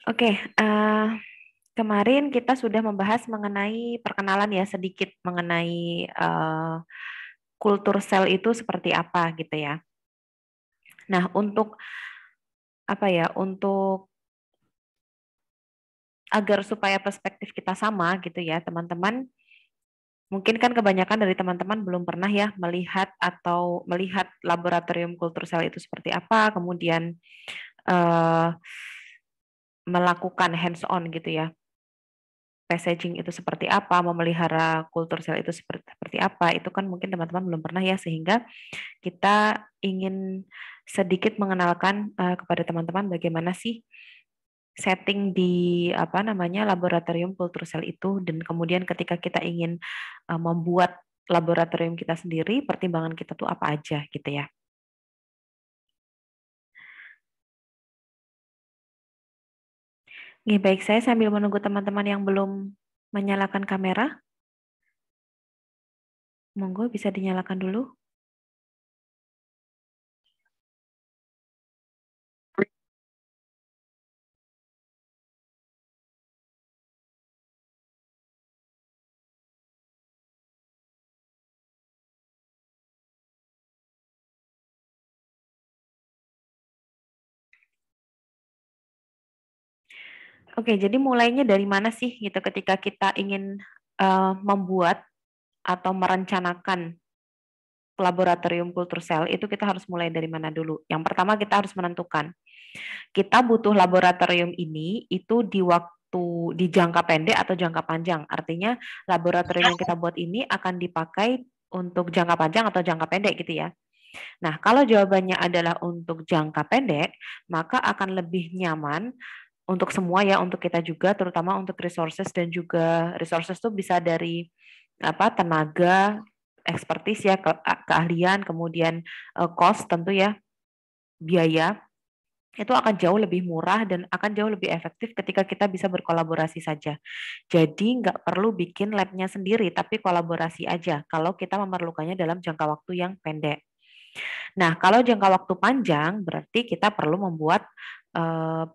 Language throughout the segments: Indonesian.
Oke, kemarin kita sudah membahas mengenai perkenalan ya sedikit mengenai kultur sel itu seperti apa gitu ya. Nah, untuk apa ya, untuk agar supaya perspektif kita sama gitu ya, teman-teman, mungkin kan kebanyakan dari teman-teman belum pernah ya melihat laboratorium kultur sel itu seperti apa, kemudian eh, melakukan hands on gitu ya passaging itu seperti apa, memelihara kultur sel itu seperti apa, itu kan mungkin teman-teman belum pernah ya, sehingga kita ingin sedikit mengenalkan kepada teman-teman bagaimana sih setting di apa namanya laboratorium kultur sel itu, dan kemudian ketika kita ingin membuat laboratorium kita sendiri, pertimbangan kita tuh apa aja gitu ya. Oke, baik, saya sambil menunggu teman-teman yang belum menyalakan kamera, monggo bisa dinyalakan dulu. Oke, jadi mulainya dari mana sih gitu ketika kita ingin membuat atau merencanakan laboratorium kultur sel, itu kita harus mulai dari mana dulu? Yang pertama kita harus menentukan kita butuh laboratorium ini itu di jangka pendek atau jangka panjang. Artinya laboratorium yang kita buat ini akan dipakai untuk jangka panjang atau jangka pendek gitu ya. Nah, kalau jawabannya adalah untuk jangka pendek, maka akan lebih nyaman untuk semua ya, untuk kita juga, terutama untuk resources, dan juga resources itu bisa dari apa, tenaga, expertise ya, keahlian, kemudian cost tentu ya, biaya, itu akan jauh lebih murah dan akan jauh lebih efektif ketika kita bisa berkolaborasi saja. Jadi nggak perlu bikin labnya sendiri, tapi kolaborasi aja kalau kita memerlukannya dalam jangka waktu yang pendek. Nah, kalau jangka waktu panjang, berarti kita perlu membuat uh,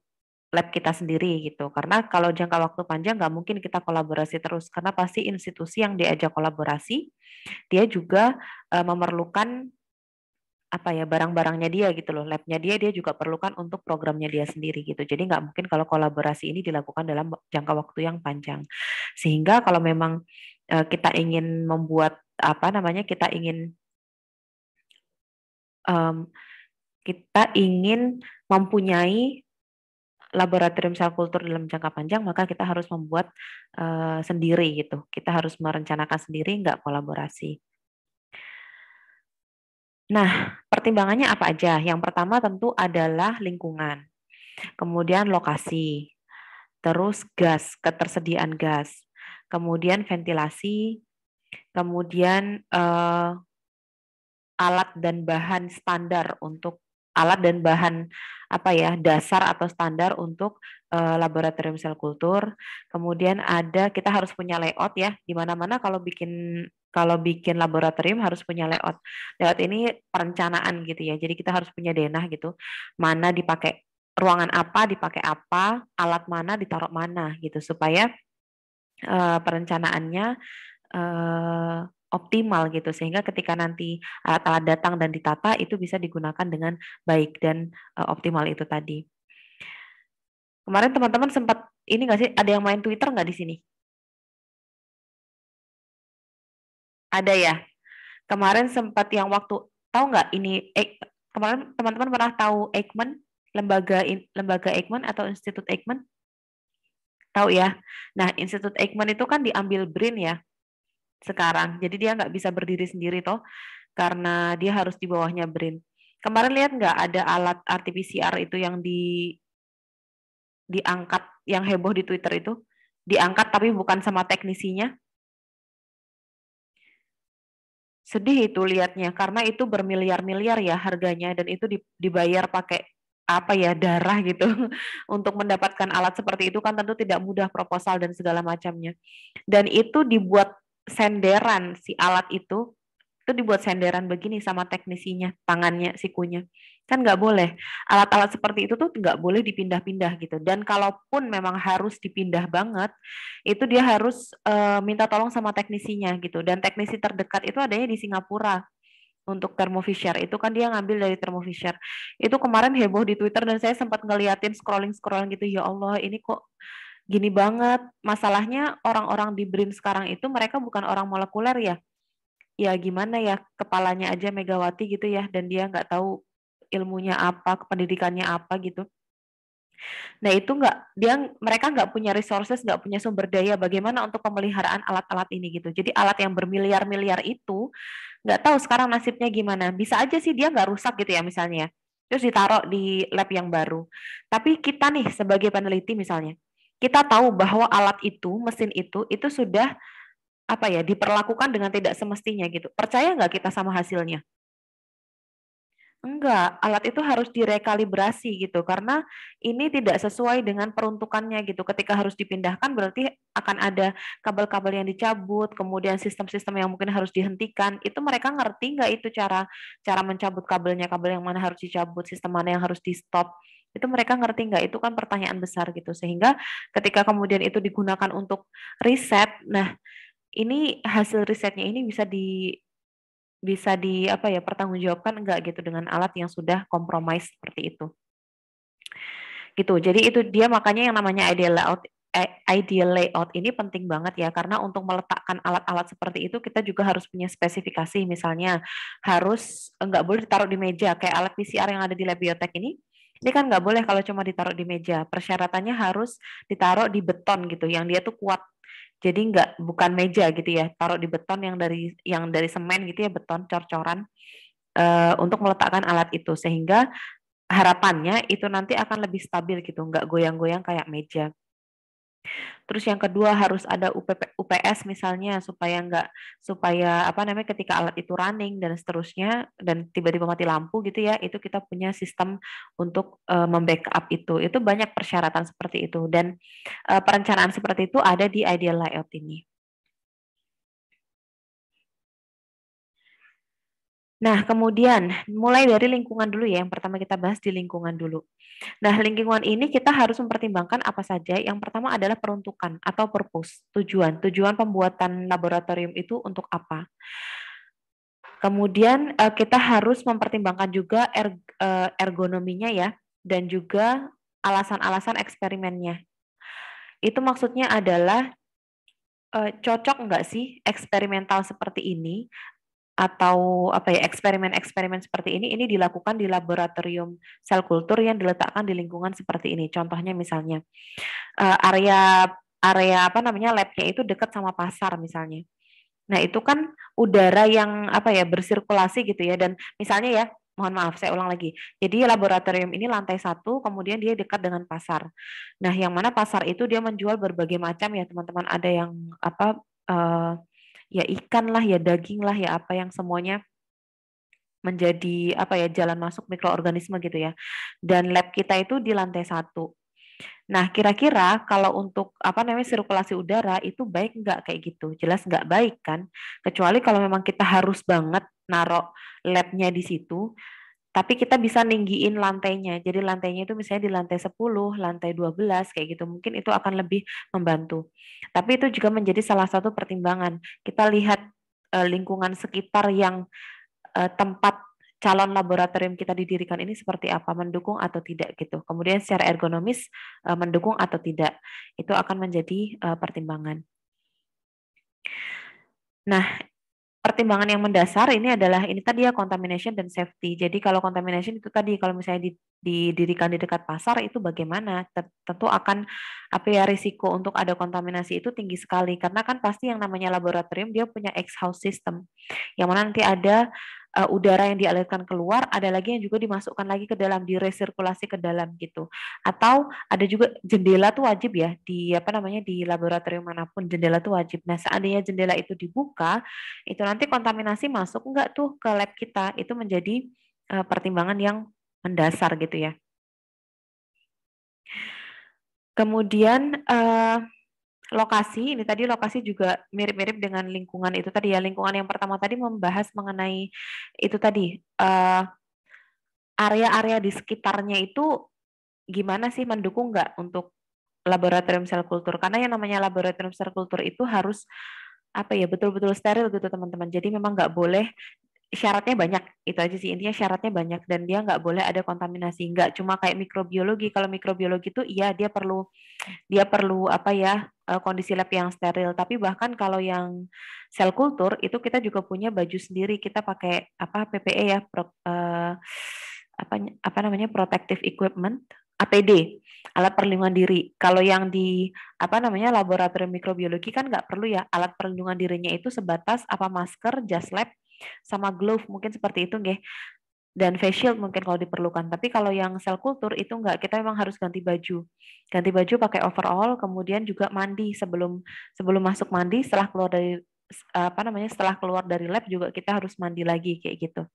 lab kita sendiri gitu. Karena kalau jangka waktu panjang nggak mungkin kita kolaborasi terus, karena pasti institusi yang diajak kolaborasi, dia juga memerlukan apa ya, barang-barangnya dia gitu loh, labnya dia juga perlukan untuk programnya dia sendiri gitu. Jadi nggak mungkin kalau kolaborasi ini dilakukan dalam jangka waktu yang panjang. Sehingga kalau memang kita ingin membuat apa namanya, um, kita ingin mempunyai laboratorium sel kultur dalam jangka panjang, maka kita harus membuat sendiri gitu. Kita harus merencanakan sendiri, nggak kolaborasi. Nah, pertimbangannya apa aja? Yang pertama tentu adalah lingkungan, kemudian lokasi, terus gas, ketersediaan gas, kemudian ventilasi, kemudian alat dan bahan standar untuk alat dan bahan apa ya, dasar atau standar untuk laboratorium sel kultur. Kemudian ada, kita harus punya layout ya, di mana-mana kalau bikin laboratorium harus punya layout. Layout ini perencanaan gitu ya. Jadi kita harus punya denah gitu. Mana dipakai, ruangan apa dipakai apa, alat mana ditaruh mana gitu, supaya perencanaannya eh, optimal gitu, sehingga ketika nanti alat-alat datang dan ditata itu bisa digunakan dengan baik dan optimal itu tadi. Kemarin teman-teman sempat ini nggak sih, ada yang main Twitter nggak di sini? Ada ya. Kemarin sempat yang waktu, tahu nggak ini, kemarin teman-teman pernah tahu Eijkman, lembaga Eijkman atau Institut Eijkman? Tahu ya. Nah, Institut Eijkman itu kan diambil BRIN ya sekarang. Jadi dia nggak bisa berdiri sendiri toh, karena dia harus di bawahnya BRIN. Kemarin lihat nggak ada alat RT-PCR itu yang diangkat, yang heboh di Twitter itu? Diangkat tapi bukan sama teknisinya. Sedih itu lihatnya, karena itu bermiliar-miliar ya harganya, dan itu dibayar pakai apa ya, darah gitu. Untuk mendapatkan alat seperti itu kan tentu tidak mudah, proposal dan segala macamnya. Dan itu dibuat senderan, si alat itu dibuat senderan begini sama teknisinya, tangannya, sikunya. Kan nggak boleh. Alat-alat seperti itu tuh nggak boleh dipindah-pindah gitu. Dan kalaupun memang harus dipindah banget, itu dia harus minta tolong sama teknisinya gitu. Dan teknisi terdekat itu adanya di Singapura untuk Thermo Fisher. Itu kan dia ngambil dari Thermo Fisher. Itu kemarin heboh di Twitter dan saya sempat ngeliatin scrolling-scrolling gitu. Ya Allah, ini kok gini banget. Masalahnya orang-orang di BRIN sekarang itu mereka bukan orang molekuler ya. Ya gimana ya, kepalanya aja Megawati gitu ya, dan dia nggak tahu ilmunya apa, pendidikannya apa gitu. Nah itu nggak, mereka nggak punya resources, nggak punya sumber daya bagaimana untuk pemeliharaan alat-alat ini gitu. Jadi alat yang bermiliar-miliar itu nggak tahu sekarang nasibnya gimana. Bisa aja sih dia nggak rusak gitu ya misalnya, terus ditaruh di lab yang baru. Tapi kita nih sebagai peneliti misalnya, kita tahu bahwa alat itu, mesin itu sudah apa ya, diperlakukan dengan tidak semestinya gitu. Percaya nggak kita sama hasilnya? Enggak, alat itu harus direkalibrasi gitu karena ini tidak sesuai dengan peruntukannya gitu. Ketika harus dipindahkan berarti akan ada kabel-kabel yang dicabut, kemudian sistem-sistem yang mungkin harus dihentikan. Itu mereka ngerti nggak itu cara cara mencabut kabelnya, kabel yang mana harus dicabut, sistem mana yang harus di-stop. Itu mereka ngerti nggak? Itu kan pertanyaan besar gitu. Sehingga ketika kemudian itu digunakan untuk riset, nah ini hasil risetnya ini bisa di apa ya, pertanggungjawabkan enggak gitu dengan alat yang sudah compromise seperti itu. Gitu. Jadi itu dia makanya yang namanya ideal layout ini penting banget ya, karena untuk meletakkan alat-alat seperti itu kita juga harus punya spesifikasi, misalnya harus nggak boleh ditaruh di meja kayak alat PCR yang ada di lab biotek ini kan nggak boleh kalau cuma ditaruh di meja, persyaratannya harus ditaruh di beton gitu yang dia tuh kuat, jadi bukan meja gitu ya, taruh di beton yang dari semen gitu ya, beton cor-coran untuk meletakkan alat itu, sehingga harapannya itu nanti akan lebih stabil gitu, nggak goyang-goyang kayak meja. Terus yang kedua harus ada UPS misalnya supaya apa namanya, ketika alat itu running dan seterusnya dan tiba-tiba mati lampu gitu ya, itu kita punya sistem untuk membackup itu. Itu banyak persyaratan seperti itu dan perencanaan seperti itu ada di ideal layout ini. Nah, kemudian mulai dari lingkungan dulu ya. Yang pertama kita bahas di lingkungan dulu. Nah, lingkungan ini kita harus mempertimbangkan apa saja. Yang pertama adalah peruntukan atau purpose, tujuan. Tujuan pembuatan laboratorium itu untuk apa. Kemudian kita harus mempertimbangkan juga ergonominya ya, dan juga alasan-alasan eksperimennya. Itu maksudnya adalah cocok nggak sih eksperimental seperti ini atau apa ya, eksperimen-eksperimen seperti ini dilakukan di laboratorium sel kultur yang diletakkan di lingkungan seperti ini. Contohnya misalnya area area apa namanya, labnya itu dekat sama pasar misalnya. Nah itu kan udara yang apa ya, bersirkulasi gitu ya, dan misalnya ya, mohon maaf saya ulang lagi. Jadi laboratorium ini lantai 1, kemudian dia dekat dengan pasar. Nah yang mana pasar itu dia menjual berbagai macam ya teman-teman. Ada yang apa ya ikan lah, ya daging lah, ya apa yang semuanya menjadi apa ya, jalan masuk mikroorganisme gitu ya. Dan lab kita itu di lantai 1. Nah, kira-kira kalau untuk apa namanya, sirkulasi udara itu baik nggak kayak gitu? Jelas nggak baik kan? Kecuali kalau memang kita harus banget naruh labnya di situ, tapi kita bisa ninggiin lantainya. Jadi lantainya itu misalnya di lantai 10, lantai 12 kayak gitu. Mungkin itu akan lebih membantu. Tapi itu juga menjadi salah satu pertimbangan. Kita lihat lingkungan sekitar yang tempat calon laboratorium kita didirikan ini seperti apa, mendukung atau tidak gitu. Kemudian secara ergonomis mendukung atau tidak, itu akan menjadi pertimbangan. Nah, pertimbangan yang mendasar ini adalah ini tadi ya, contamination dan safety. Jadi kalau contamination itu tadi, kalau misalnya didirikan di dekat pasar itu bagaimana? Tentu akan apa ya, risiko untuk ada kontaminasi itu tinggi sekali karena kan pasti yang namanya laboratorium dia punya exhaust system. Yang mana nanti ada udara yang dialirkan keluar, ada lagi yang juga dimasukkan lagi ke dalam, diresirkulasi ke dalam gitu. Atau ada juga jendela tuh wajib ya di apa namanya, di laboratorium manapun jendela tuh wajib. Nah, seandainya jendela itu dibuka, itu nanti kontaminasi masuk enggak tuh ke lab kita, itu menjadi pertimbangan yang mendasar gitu ya. Kemudian lokasi, ini tadi lokasi juga mirip-mirip dengan lingkungan itu tadi ya. Lingkungan yang pertama tadi membahas mengenai itu tadi area-area di sekitarnya itu gimana sih, mendukung nggak untuk laboratorium sel kultur? Karena yang namanya laboratorium sel kultur itu harus apa ya, betul-betul steril gitu teman-teman. Jadi memang nggak boleh, syaratnya banyak, itu aja sih intinya, syaratnya banyak, dan dia nggak boleh ada kontaminasi. Nggak cuma kayak mikrobiologi. Kalau mikrobiologi itu iya dia perlu apa ya, kondisi lab yang steril. Tapi bahkan kalau yang sel kultur itu kita juga punya baju sendiri. Kita pakai apa, PPE ya, apa namanya, protective equipment, APD, alat perlindungan diri. Kalau yang di apa namanya, laboratorium mikrobiologi kan nggak perlu ya, alat perlindungan dirinya itu sebatas apa, masker, jas lab, sama glove mungkin seperti itu nggih. Dan face shield mungkin kalau diperlukan. Tapi kalau yang sel kultur itu enggak, kita memang harus ganti baju. Ganti baju pakai overall, kemudian juga mandi sebelum sebelum masuk mandi, setelah keluar dari apa namanya, setelah keluar dari lab juga kita harus mandi lagi kayak gitu.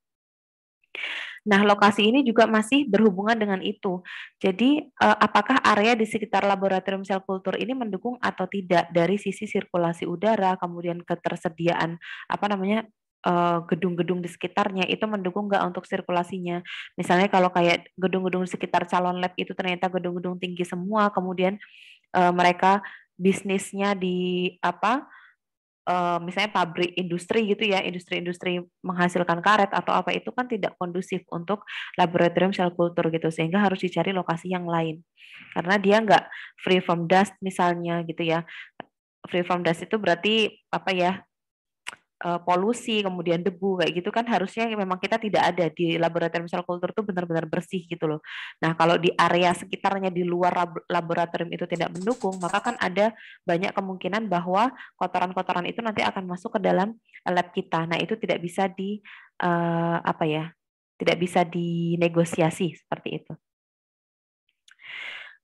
Nah, lokasi ini juga masih berhubungan dengan itu. Jadi, apakah area di sekitar laboratorium sel kultur ini mendukung atau tidak dari sisi sirkulasi udara, kemudian ketersediaan apa namanya, gedung-gedung di sekitarnya itu mendukung nggak untuk sirkulasinya. Misalnya kalau kayak gedung-gedung di sekitar calon lab itu ternyata gedung-gedung tinggi semua, kemudian mereka bisnisnya di apa, misalnya pabrik industri gitu ya, industri-industri menghasilkan karet atau apa, itu kan tidak kondusif untuk laboratorium sel kultur gitu, sehingga harus dicari lokasi yang lain. Karena dia nggak free from dust misalnya gitu ya. Free from dust itu berarti apa ya, polusi, kemudian debu kayak gitu kan, harusnya memang kita tidak ada di laboratorium sel kultur tuh benar-benar bersih gitu loh. Nah, kalau di area sekitarnya di luar laboratorium itu tidak mendukung, maka kan ada banyak kemungkinan bahwa kotoran-kotoran itu nanti akan masuk ke dalam lab kita. Nah, itu tidak bisa di apa ya? Tidak bisa dinegosiasi seperti itu.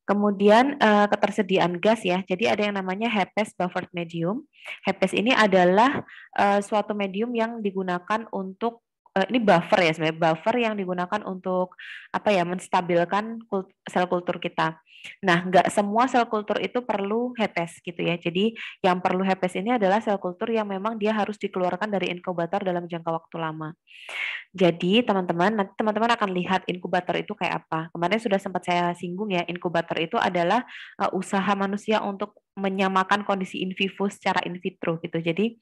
Kemudian ketersediaan gas ya. Jadi ada yang namanya HEPAS buffered medium. HEPAS ini adalah suatu medium yang digunakan untuk ini buffer ya, sebenarnya buffer yang digunakan untuk apa ya, menstabilkan sel kultur kita. Nah, nggak semua sel kultur itu perlu HEPAS gitu ya. Jadi yang perlu HEPAS ini adalah sel kultur yang memang dia harus dikeluarkan dari inkubator dalam jangka waktu lama. Jadi teman-teman, nanti teman-teman akan lihat inkubator itu kayak apa. Kemarin sudah sempat saya singgung ya, inkubator itu adalah usaha manusia untuk menyamakan kondisi in vivo secara in vitro gitu. Jadi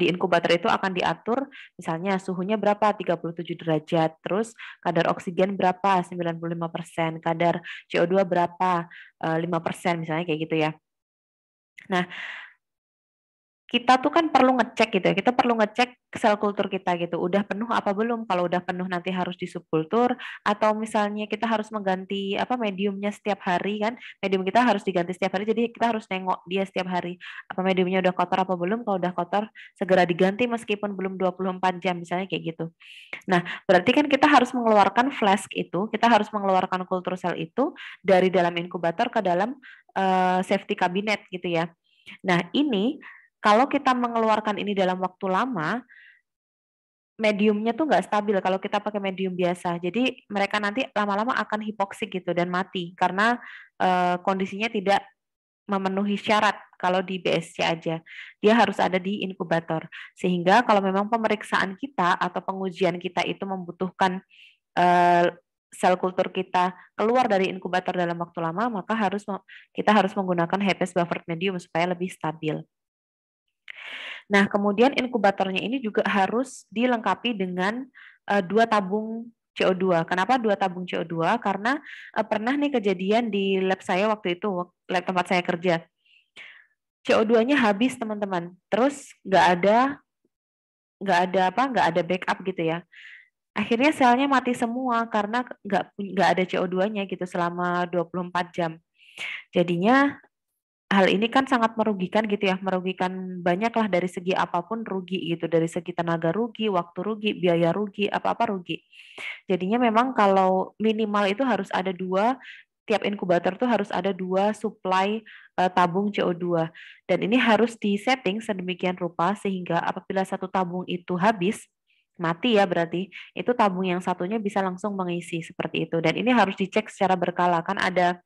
di inkubator itu akan diatur misalnya suhunya berapa, 37 derajat, terus kadar oksigen berapa, 95%, kadar CO2 berapa, 5% misalnya kayak gitu ya. Nah, kita tuh kan perlu ngecek gitu ya, kita perlu ngecek sel kultur kita gitu, udah penuh apa belum. Kalau udah penuh nanti harus disubkultur, atau misalnya kita harus mengganti apa, mediumnya setiap hari kan, medium kita harus diganti setiap hari, jadi kita harus nengok dia setiap hari, apa mediumnya udah kotor apa belum. Kalau udah kotor segera diganti meskipun belum 24 jam misalnya kayak gitu. Nah, berarti kan kita harus mengeluarkan flask itu, kita harus mengeluarkan kultur sel itu dari dalam inkubator ke dalam safety cabinet gitu ya. Nah, ini kalau kita mengeluarkan ini dalam waktu lama, mediumnya tuh nggak stabil kalau kita pakai medium biasa. Jadi mereka nanti lama-lama akan hipoksik gitu dan mati karena kondisinya tidak memenuhi syarat kalau di BSC aja. Dia harus ada di inkubator. Sehingga kalau memang pemeriksaan kita atau pengujian kita itu membutuhkan eh, sel kultur kita keluar dari inkubator dalam waktu lama, maka kita harus menggunakan HPS buffered medium supaya lebih stabil. Nah, kemudian inkubatornya ini juga harus dilengkapi dengan 2 tabung CO2. Kenapa 2 tabung CO2? Karena pernah nih kejadian di lab saya waktu itu, lab tempat saya kerja. CO2-nya habis teman-teman. Terus nggak ada backup gitu ya. Akhirnya selnya mati semua karena nggak ada CO2-nya gitu selama 24 jam. Jadinya hal ini kan sangat merugikan gitu ya, merugikan banyak lah dari segi apapun rugi gitu, dari segi tenaga rugi, waktu rugi, biaya rugi, apa-apa rugi. Jadinya memang kalau minimal itu harus ada tiap inkubator tuh harus ada 2 supply tabung CO2. Dan ini harus disetting sedemikian rupa sehingga apabila satu tabung itu habis, mati ya berarti, itu tabung yang satunya bisa langsung mengisi seperti itu. Dan ini harus dicek secara berkala, kan ada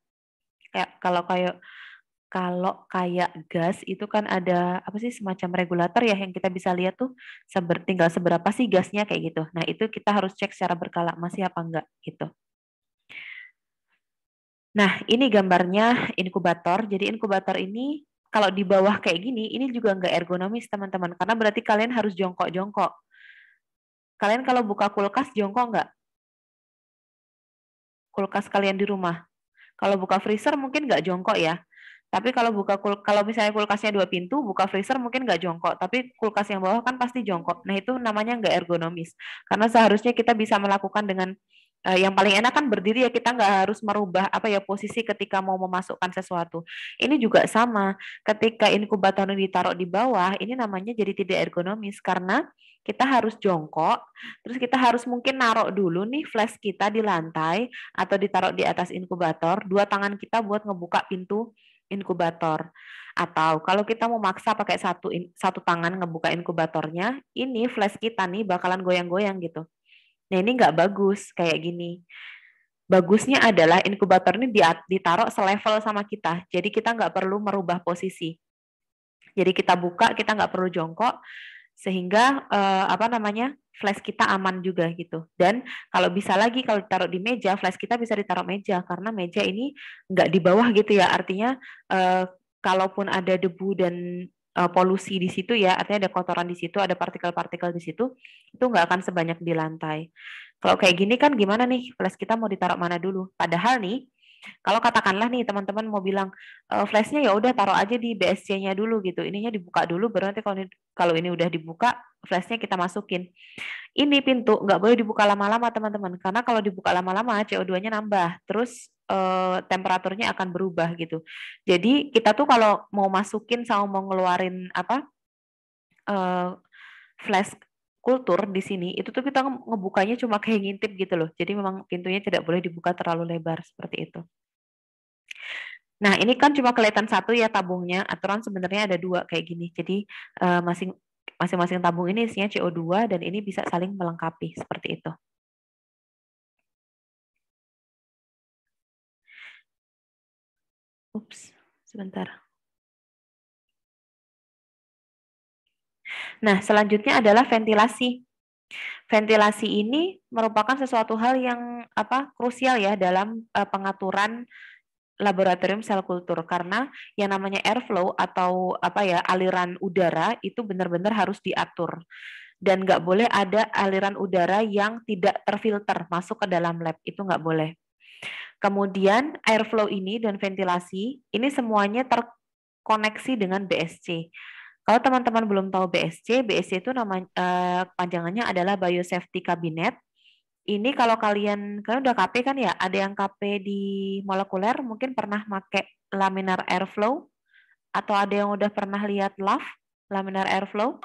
kayak kalau kayak Kalau kayak gas itu kan ada apa sih semacam regulator ya yang kita bisa lihat tuh tinggal seberapa sih gasnya kayak gitu. Nah, itu kita harus cek secara berkala masih apa enggak gitu. Nah, ini gambarnya inkubator. Jadi inkubator ini kalau di bawah kayak gini, ini juga nggak ergonomis teman-teman, karena berarti kalian harus jongkok-jongkok. Kalian kalau buka kulkas jongkok nggak? Kulkas kalian di rumah. Kalau buka freezer mungkin nggak jongkok ya. Tapi kalau misalnya kulkasnya 2 pintu, buka freezer mungkin nggak jongkok. Tapi kulkas yang bawah kan pasti jongkok. Nah, itu namanya nggak ergonomis. Karena seharusnya kita bisa melakukan dengan yang paling enak kan berdiri ya, kita nggak harus merubah apa ya posisi ketika mau memasukkan sesuatu. Ini juga sama. Ketika inkubator ditaruh di bawah, ini namanya jadi tidak ergonomis karena kita harus jongkok, terus kita harus mungkin naruh dulu nih flash kita di lantai atau ditaruh di atas inkubator, 2 tangan kita buat ngebuka pintu inkubator. Atau kalau kita mau maksa pakai satu tangan ngebuka inkubatornya, ini flash kita nih bakalan goyang-goyang gitu. Nah, ini nggak bagus kayak gini. Bagusnya adalah inkubator ini ditaruh selevel sama kita. Jadi kita nggak perlu merubah posisi. Jadi kita buka, kita nggak perlu jongkok, sehingga apa namanya flash kita aman juga gitu. Dan kalau bisa lagi kalau ditaruh di meja, flash kita bisa ditaruh meja karena meja ini nggak di bawah gitu ya. Artinya kalaupun ada debu dan polusi di situ ya, artinya ada kotoran di situ, ada partikel-partikel di situ, itu nggak akan sebanyak di lantai. Kalau kayak gini kan gimana nih, flash kita mau ditaruh mana dulu? Padahal nih, kalau katakanlah nih teman-teman mau bilang flashnya ya udah taruh aja di BSC-nya dulu gitu, ininya dibuka dulu, baru nanti kalau ini udah dibuka, flashnya kita masukin. Ini pintu nggak boleh dibuka lama-lama teman-teman, karena kalau dibuka lama-lama CO2-nya nambah, terus temperaturnya akan berubah gitu. Jadi kita tuh kalau mau masukin sama mau ngeluarin apa flash kultur di sini, itu tuh kita ngebukanya cuma kayak ngintip gitu loh. Jadi memang pintunya tidak boleh dibuka terlalu lebar seperti itu. Nah, ini kan cuma kelihatan satu ya tabungnya. Aturan sebenarnya ada 2 kayak gini. Jadi masing-masing tabung ini isinya CO2 dan ini bisa saling melengkapi seperti itu. Ups, sebentar. Nah, selanjutnya adalah ventilasi. Ventilasi ini merupakan sesuatu hal yang krusial ya dalam pengaturan laboratorium sel kultur karena yang namanya airflow atau aliran udara itu benar-benar harus diatur dan nggak boleh ada aliran udara yang tidak terfilter masuk ke dalam lab, itu nggak boleh. Kemudian airflow ini dan ventilasi ini semuanya terkoneksi dengan BSC. Kalau teman-teman belum tahu BSC, BSC itu panjangannya adalah Biosafety Cabinet. Ini kalau kalian udah KP kan ya, ada yang KP di molekuler, mungkin pernah pakai laminar airflow, atau ada yang udah pernah lihat LAF, laminar airflow?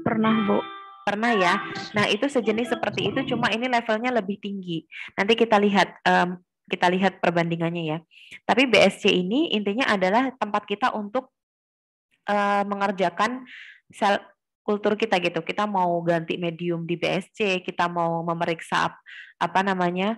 Pernah, Bu. Pernah ya. Nah, itu sejenis seperti itu, cuma ini levelnya lebih tinggi. Nanti kita lihat perbandingannya ya. Tapi BSC ini intinya adalah tempat kita untuk mengerjakan sel kultur kita gitu. Kita mau ganti medium di BSC, kita mau memeriksa apa namanya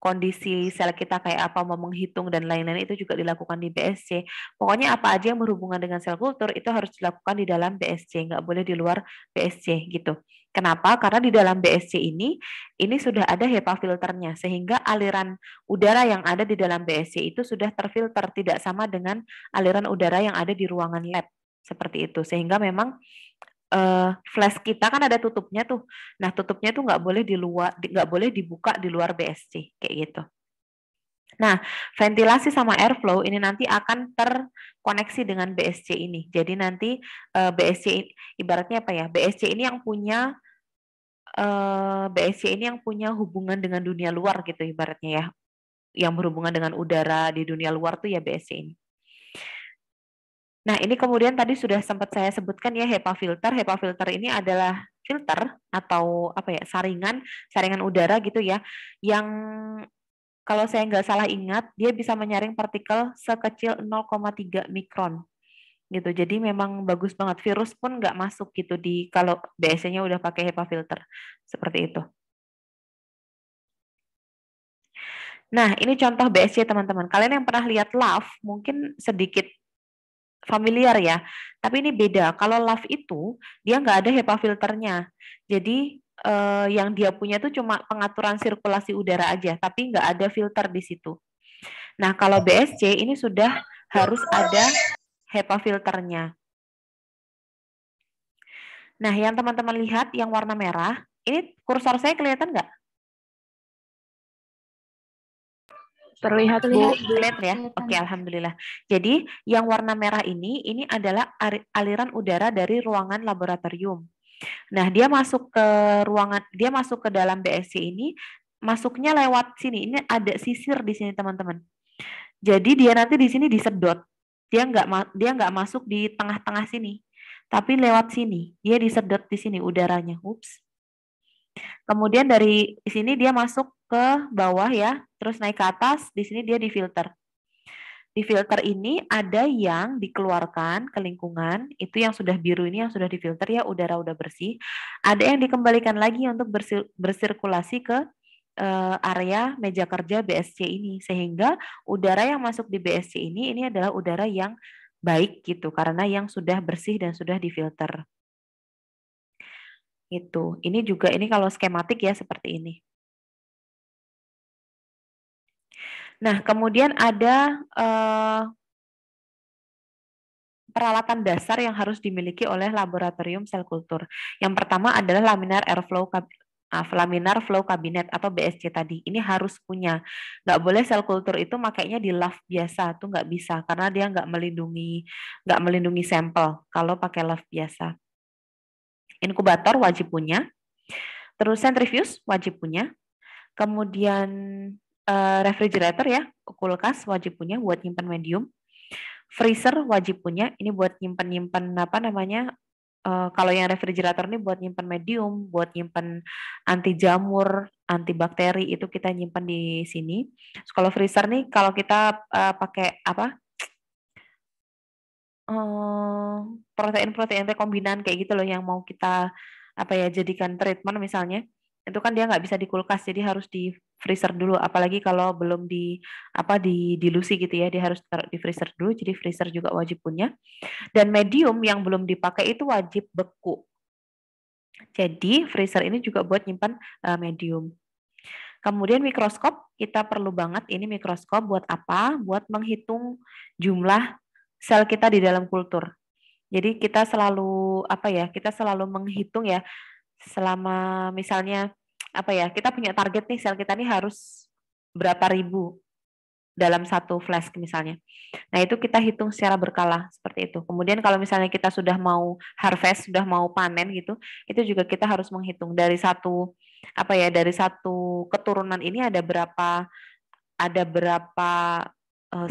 kondisi sel kita kayak apa, mau menghitung dan lain-lain, itu juga dilakukan di BSC. Pokoknya apa aja yang berhubungan dengan sel kultur itu harus dilakukan di dalam BSC, nggak boleh di luar BSC gitu. Kenapa? Karena di dalam BSC ini sudah ada HEPA filternya, sehingga aliran udara yang ada di dalam BSC itu sudah terfilter, tidak sama dengan aliran udara yang ada di ruangan lab seperti itu. Sehingga memang flash kita kan ada tutupnya tuh. Nah, tutupnya tuh nggak boleh dibuka di luar BSC kayak gitu. Nah, ventilasi sama airflow ini nanti akan terkoneksi dengan BSC ini. Jadi nanti BSC ibaratnya apa ya? BSC ini yang punya hubungan dengan dunia luar gitu ibaratnya ya. Yang berhubungan dengan udara di dunia luar tuh ya BSC ini. Nah, ini kemudian tadi sudah sempat saya sebutkan ya HEPA filter. HEPA filter ini adalah filter atau saringan udara gitu ya, yang kalau saya nggak salah ingat, dia bisa menyaring partikel sekecil 0,3 mikron gitu. Jadi memang bagus banget. Virus pun nggak masuk gitu kalau BSC-nya udah pakai HEPA filter seperti itu. Nah, ini contoh BSC teman-teman. Kalian yang pernah lihat LAV mungkin sedikit familiar ya, tapi ini beda. Kalau LAV itu dia nggak ada HEPA filternya. Jadi yang dia punya itu cuma pengaturan sirkulasi udara aja, tapi nggak ada filter di situ. Nah, kalau BSC ini sudah harus ada HEPA filternya. Nah, yang teman-teman lihat yang warna merah, ini kursor saya kelihatan nggak? Terlihat, Bu. Kelihatan ya? Oke, alhamdulillah. Jadi yang warna merah ini adalah aliran udara dari ruangan laboratorium. Nah, dia masuk ke ruangan, dia masuk ke dalam BSC ini, masuknya lewat sini. Ini ada sisir di sini, teman-teman. Jadi dia nanti di sini disedot. Dia nggak masuk di tengah-tengah sini, tapi lewat sini. Dia disedot di sini udaranya. Ups. Kemudian dari sini dia masuk ke bawah ya, terus naik ke atas. Di sini dia difilter. Di filter ini ada yang dikeluarkan ke lingkungan, itu yang sudah biru ini yang sudah difilter ya, udara udah bersih. Ada yang dikembalikan lagi untuk bersirkulasi ke area meja kerja BSC ini, sehingga udara yang masuk di BSC ini adalah udara yang baik gitu, karena yang sudah bersih dan sudah difilter. Itu. Ini juga ini kalau skematik ya seperti ini. Nah, kemudian ada peralatan dasar yang harus dimiliki oleh laboratorium sel kultur. Yang pertama adalah laminar flow cabinet atau BSC tadi. Ini harus punya. Nggak boleh sel kultur itu makainya di LAV biasa, tuh nggak bisa karena dia nggak melindungi sampel kalau pakai LAV biasa. Inkubator wajib punya. Terus centrifuge wajib punya. Kemudian refrigerator ya, kulkas wajib punya buat nyimpan medium. Freezer wajib punya, ini buat nyimpan apa namanya, kalau yang refrigerator ini buat nyimpan medium, buat nyimpan anti jamur, anti bakteri, itu kita nyimpan di sini. Kalau freezer nih, kalau kita pakai apa, protein-protein rekombinan kayak gitu loh, yang mau kita apa ya jadikan treatment misalnya, itu kan dia nggak bisa di kulkas, jadi harus di freezer dulu. Apalagi kalau belum di apa di dilusi gitu ya, dia harus taruh di freezer dulu. Jadi freezer juga wajib punya. Dan medium yang belum dipakai itu wajib beku. Jadi freezer ini juga buat nyimpan medium. Kemudian mikroskop kita perlu banget. Ini mikroskop buat apa? Buat menghitung jumlah sel kita di dalam kultur. Jadi kita selalu apa ya? Kita selalu menghitung ya selama misalnya apa ya? Kita punya target nih sel kita nih harus berapa ribu dalam satu flask misalnya. Nah, itu kita hitung secara berkala seperti itu. Kemudian kalau misalnya kita sudah mau harvest, sudah mau panen gitu, itu juga kita harus menghitung dari satu apa ya, dari satu keturunan ini ada berapa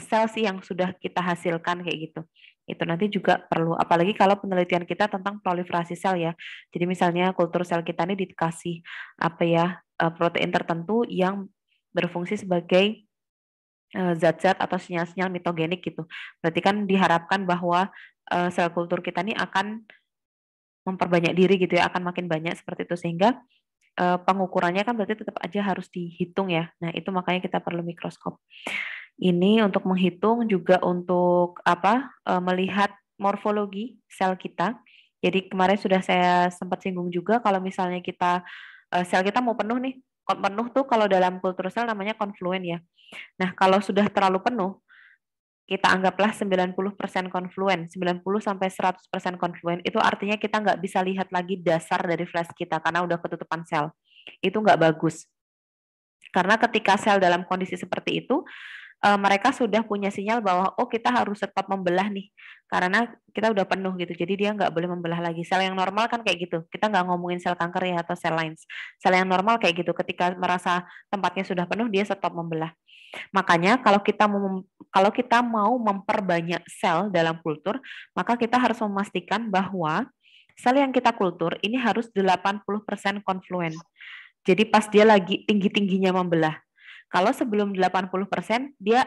sel sih yang sudah kita hasilkan kayak gitu. Itu nanti juga perlu, apalagi kalau penelitian kita tentang proliferasi sel ya. Jadi misalnya kultur sel kita ini dikasih apa ya, protein tertentu yang berfungsi sebagai zat-zat atau sinyal-sinyal mitogenik gitu. Berarti kan diharapkan bahwa sel kultur kita ini akan memperbanyak diri gitu ya, akan makin banyak seperti itu, sehingga pengukurannya kan berarti tetap aja harus dihitung ya. Nah, itu makanya kita perlu mikroskop. Ini untuk menghitung, juga untuk apa? Melihat morfologi sel kita. Jadi kemarin sudah saya sempat singgung juga, kalau misalnya kita sel kita mau penuh nih. Penuh tuh kalau dalam kultur sel namanya konfluen ya. Nah, kalau sudah terlalu penuh, kita anggaplah 90% konfluen, 90 sampai 100% konfluen, itu artinya kita nggak bisa lihat lagi dasar dari flash kita karena udah ketutupan sel. Itu nggak bagus. Karena ketika sel dalam kondisi seperti itu, mereka sudah punya sinyal bahwa oh kita harus stop membelah nih karena kita udah penuh gitu, jadi dia nggak boleh membelah lagi. Sel yang normal kan kayak gitu, kita nggak ngomongin sel kanker ya atau sel lain. Sel yang normal kayak gitu, ketika merasa tempatnya sudah penuh dia stop membelah. Makanya kalau kita mau memperbanyak sel dalam kultur, maka kita harus memastikan bahwa sel yang kita kultur ini harus 80% konfluen. Jadi pas dia lagi tinggi-tingginya membelah. Kalau sebelum 80%, dia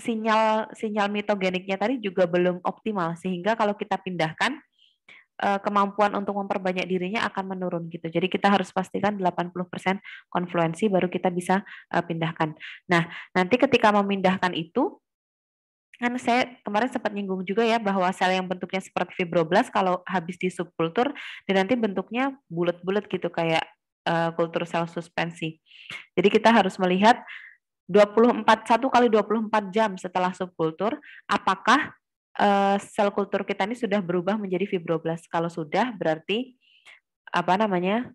sinyal mitogeniknya tadi juga belum optimal, sehingga kalau kita pindahkan kemampuan untuk memperbanyak dirinya akan menurun gitu. Jadi kita harus pastikan 80% konfluensi baru kita bisa pindahkan. Nah, nanti ketika memindahkan itu, kan saya kemarin sempat nyinggung juga ya bahwa sel yang bentuknya seperti fibroblast kalau habis di subkultur dan nanti bentuknya bulat-bulat gitu kayak kultur sel suspensi. Jadi kita harus melihat 1 kali 24 jam setelah subkultur, apakah sel kultur kita ini sudah berubah menjadi fibroblast. Kalau sudah, berarti apa namanya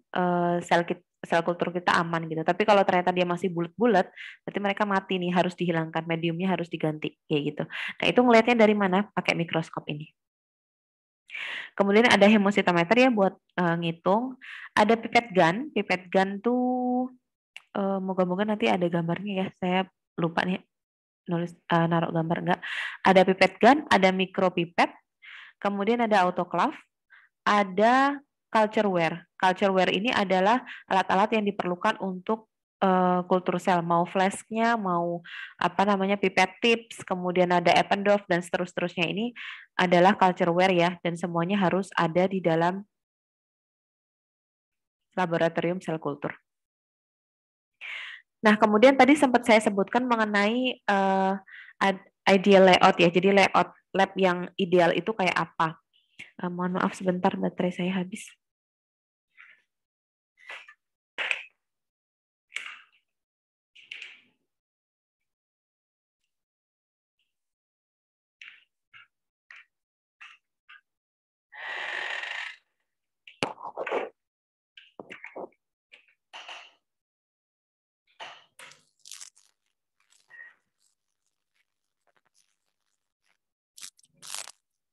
sel kultur kita aman gitu. Tapi kalau ternyata dia masih bulat-bulat, berarti mereka mati nih, harus dihilangkan, mediumnya harus diganti kayak gitu. Nah itu ngelihatnya dari mana? Pakai mikroskop ini. Kemudian ada hemositometer ya buat ngitung. Ada pipet gun tuh moga-moga nanti ada gambarnya ya. Saya lupa nih nulis naruh gambar enggak. Ada pipet gun, ada mikropipet, kemudian ada autoclave, ada cultureware. Cultureware ini adalah alat-alat yang diperlukan untuk kultur sel, mau flasknya, mau apa namanya pipet tips, kemudian ada Eppendorf dan seterusnya ini adalah cultureware ya, dan semuanya harus ada di dalam laboratorium sel kultur. Nah, kemudian tadi sempat saya sebutkan mengenai ideal layout ya. Jadi layout lab yang ideal itu kayak apa? Mohon maaf sebentar baterai saya habis.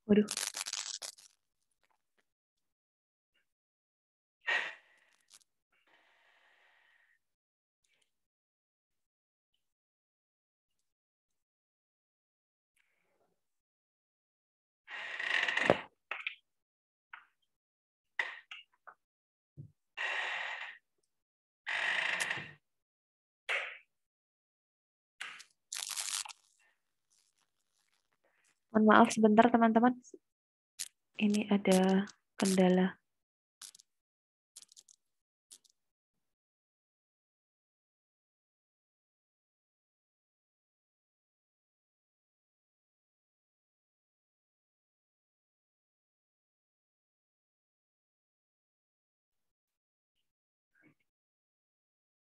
Waduh. Mohon maaf sebentar teman-teman. Ini ada kendala.